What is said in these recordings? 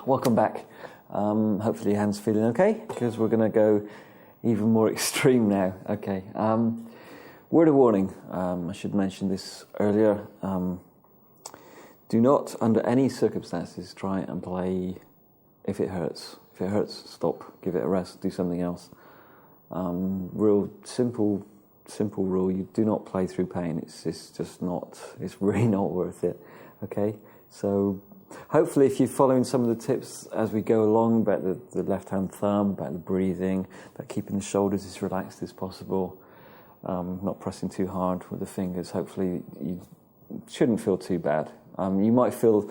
Welcome back. Hopefully your hand's feeling okay, because we're going to go even more extreme now. Okay. Word of warning. I should mention this earlier. Do not, under any circumstances, try and play if it hurts. If it hurts, stop. Give it a rest. Do something else. Real simple rule. You do not play through pain. It's just not. It's really not worth it. Okay. So hopefully, if you're following some of the tips as we go along about the left-hand thumb, about the breathing, about keeping the shoulders as relaxed as possible, not pressing too hard with the fingers, hopefully you shouldn't feel too bad. You might feel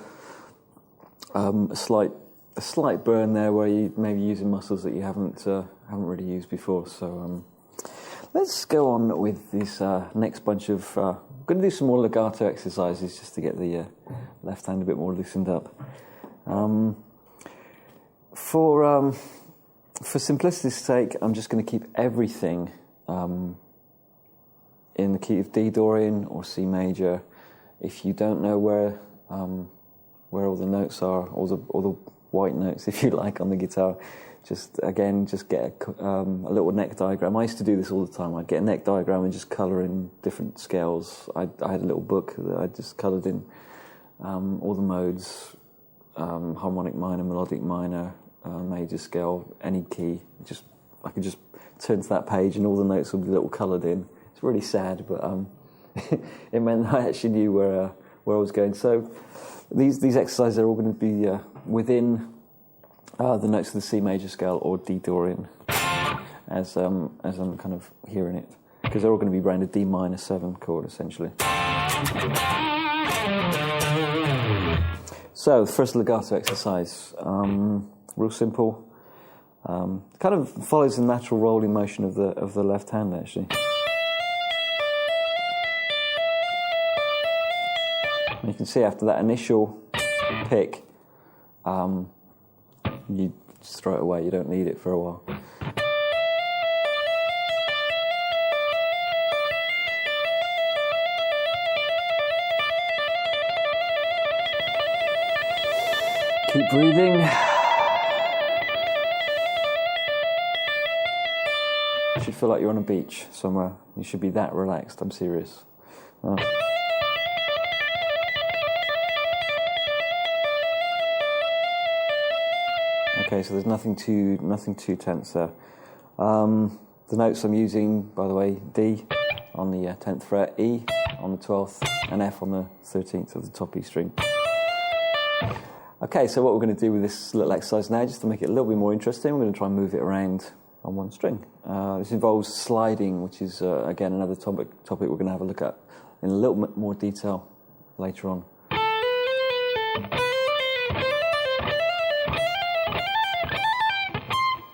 a slight burn there where you may be using muscles that you haven't really used before. So let's go on with this next bunch of. I'm going to do some more legato exercises just to get the left hand a bit more loosened up. For simplicity's sake, I'm just going to keep everything in the key of D Dorian or C major. If you don't know where all the notes are, all the white notes, if you like, on the guitar, just get a little neck diagram. I used to do this all the time. I'd get a neck diagram and just colour in different scales. I had a little book that I just coloured in all the modes, harmonic minor, melodic minor, major scale, any key. I could just turn to that page and all the notes would be little coloured in. It's really sad, but it meant I actually knew where I was going. So these exercises are all going to be within the notes of the C major scale or D Dorian, as I'm kind of hearing it, because they're all going to be around a D minor 7 chord essentially. So the first legato exercise, real simple, kind of follows the natural rolling motion of the left hand actually. And you can see after that initial pick, you just throw it away, you don't need it for a while. Keep breathing. You should feel like you're on a beach somewhere. You should be that relaxed, I'm serious. Okay, so there's nothing too tense there. The notes I'm using, by the way, D on the 10th fret, E on the 12th, and F on the 13th of the top E string. Okay, so what we're going to do with this little exercise now, just to make it a little bit more interesting, we're going to try and move it around on one string. This involves sliding, which is, again, another topic we're going to have a look at in a little bit more detail later on.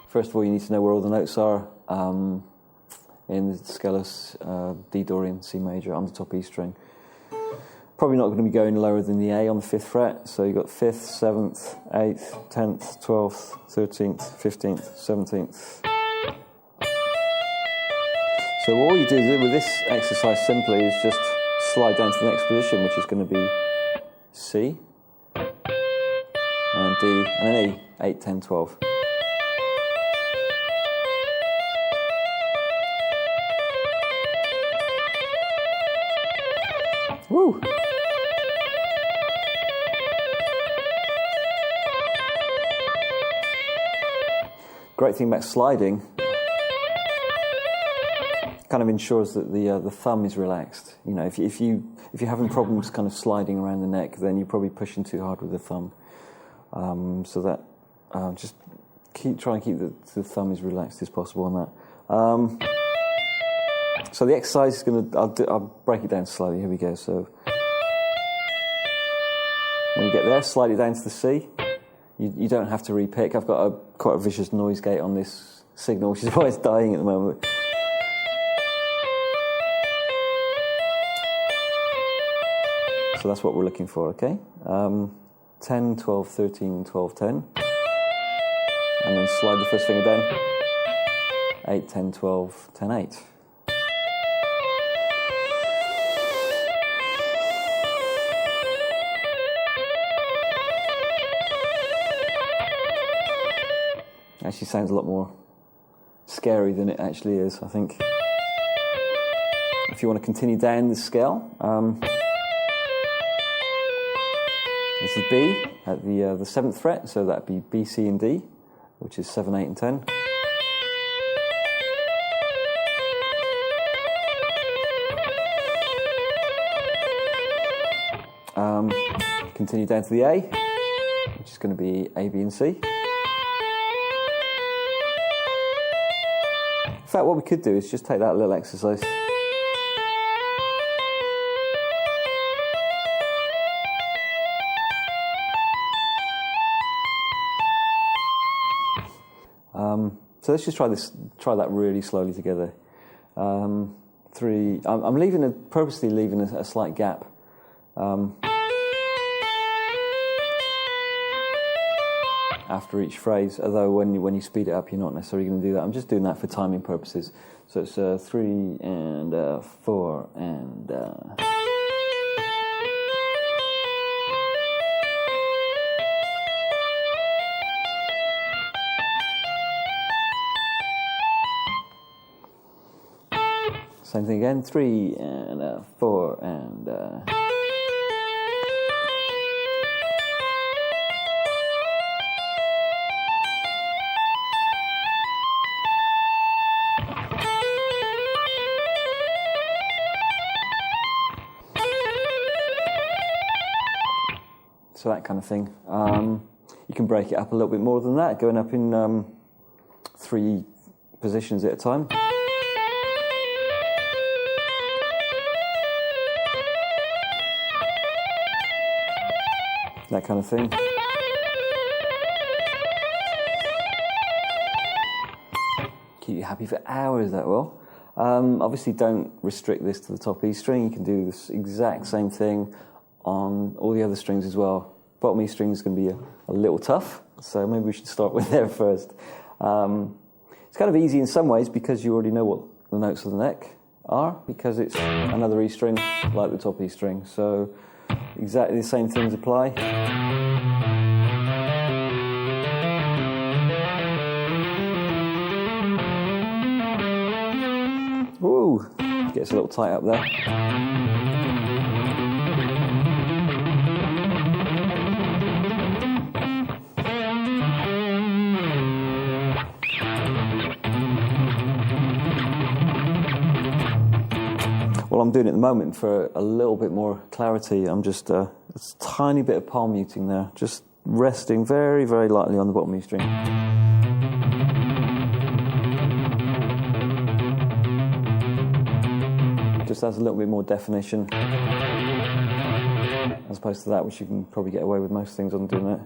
First of all, you need to know where all the notes are in the scale of D Dorian, C major on the top E string. Probably not going to be going lower than the A on the 5th fret, so you've got 5th, 7th, 8th, 10th, 12th, 13th, 15th, 17th. So all you do with this exercise simply is just slide down to the next position, which is going to be C, and D, and then E, 8, 10, 12. Woo! Great thing about sliding, kind of ensures that the thumb is relaxed. You know, if you're having problems kind of sliding around the neck, then you're probably pushing too hard with the thumb. So that just try and keep the thumb as relaxed as possible on that. So the exercise is going to, I'll break it down slowly. Here we go. So when you get there, slide it down to the C. You don't have to repick. I've got quite a vicious noise gate on this signal, which is why it's dying at the moment. So that's what we're looking for, okay? 10, 12, 13, 12, 10. And then slide the first finger down. 8, 10, 12, 10, 8. Actually sounds a lot more scary than it actually is, I think. If you want to continue down the scale, this is B at the 7th fret, so that'd be B, C and D, which is 7, 8 and 10. Continue down to the A, which is going to be A, B and C. In fact, what we could do is just take that little exercise. So let's just try that really slowly together. 3. I'm purposely leaving a slight gap. After each phrase, although when you speed it up, you're not necessarily going to do that. I'm just doing that for timing purposes. So it's 3 and 4 and. Same thing again, 3 and 4 and. So that kind of thing. You can break it up a little bit more than that, going up in 3 positions at a time. That kind of thing. Keep you happy for hours, that will. Obviously, don't restrict this to the top E string. You can do this exact same thing on all the other strings as well. Bottom E string is going to be a little tough, so maybe we should start with there first. It's kind of easy in some ways because you already know what the notes of the neck are, because it's another E string like the top E string. So exactly the same things apply. Ooh, gets a little tight up there. Well, I'm doing it at the moment for a little bit more clarity. I'm just a tiny bit of palm muting there, just resting very, very lightly on the bottom E string. Just adds a little bit more definition, as opposed to that, which you can probably get away with most things on doing that.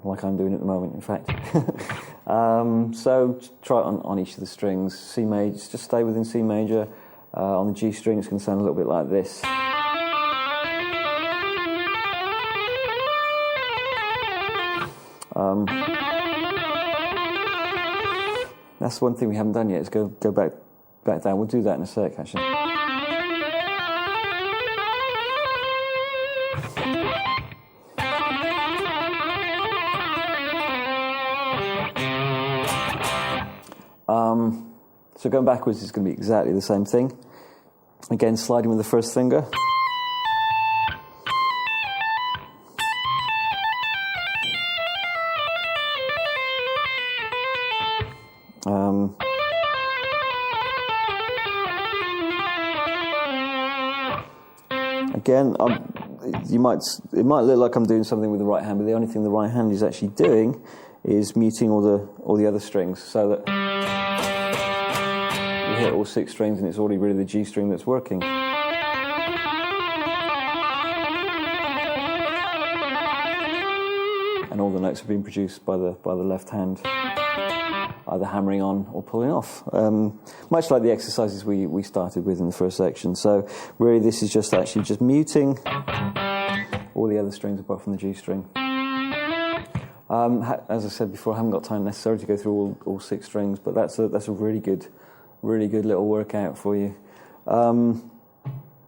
Like I'm doing at the moment, in fact. So try it on each of the strings. C major, just stay within C major. On the G string, it's going to sound a little bit like this. That's one thing we haven't done yet, is go back down. We'll do that in a sec, actually. So going backwards is going to be exactly the same thing. Again, sliding with the first finger. Again, it might look like I'm doing something with the right hand, but the only thing the right hand is actually doing is muting all the other strings, so that you hit all 6 strings and it's already really the G string that's working. And all the notes are being produced by the left hand, either hammering on or pulling off, much like the exercises we started with in the first section. So really this is just muting all the other strings apart from the G string. As I said before, I haven't got time necessarily to go through all 6 strings, but that's a really good little workout for you.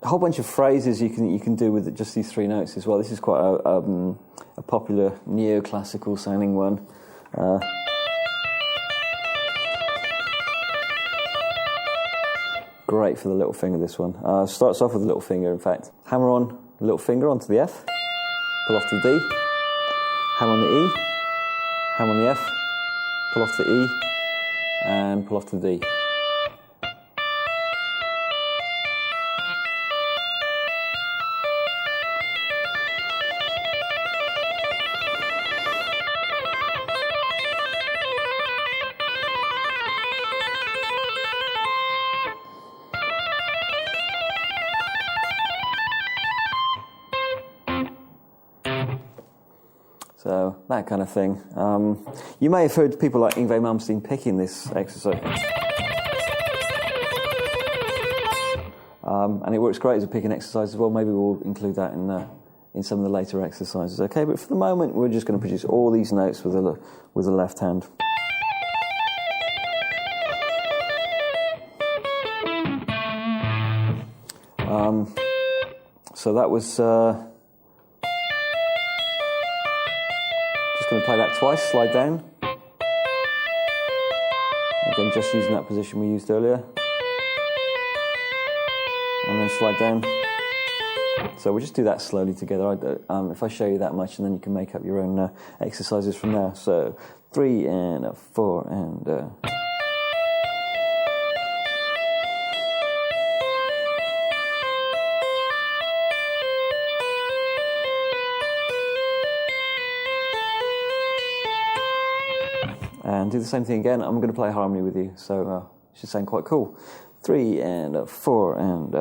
a whole bunch of phrases you can do with just these three notes as well. This is quite a popular neoclassical sounding one. Great for the little finger, this one. Starts off with the little finger, in fact. Hammer on the little finger onto the F, pull off to the D, hammer on the E, hammer on the F, pull off to the E, and pull off to the D. So, that kind of thing. You may have heard people like Yngwie Malmsteen picking this exercise. And it works great as a picking exercise as well. Maybe we'll include that in some of the later exercises. Okay, but for the moment, we're just going to produce all these notes with the left hand. So that was... just going to play that twice, slide down. Again, just using that position we used earlier. And then slide down. So we'll just do that slowly together. If I show you that much, and then you can make up your own exercises from there. So 3 and a 4 and... And do the same thing again. I'm going to play harmony with you, so it should sound quite cool. 3 and a 4 and...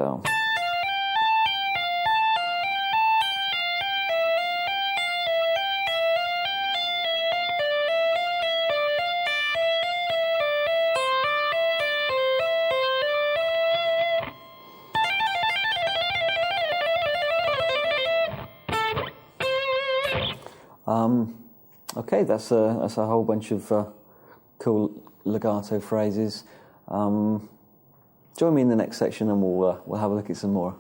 Okay, that's a whole bunch of cool legato phrases. Join me in the next section and we'll have a look at some more.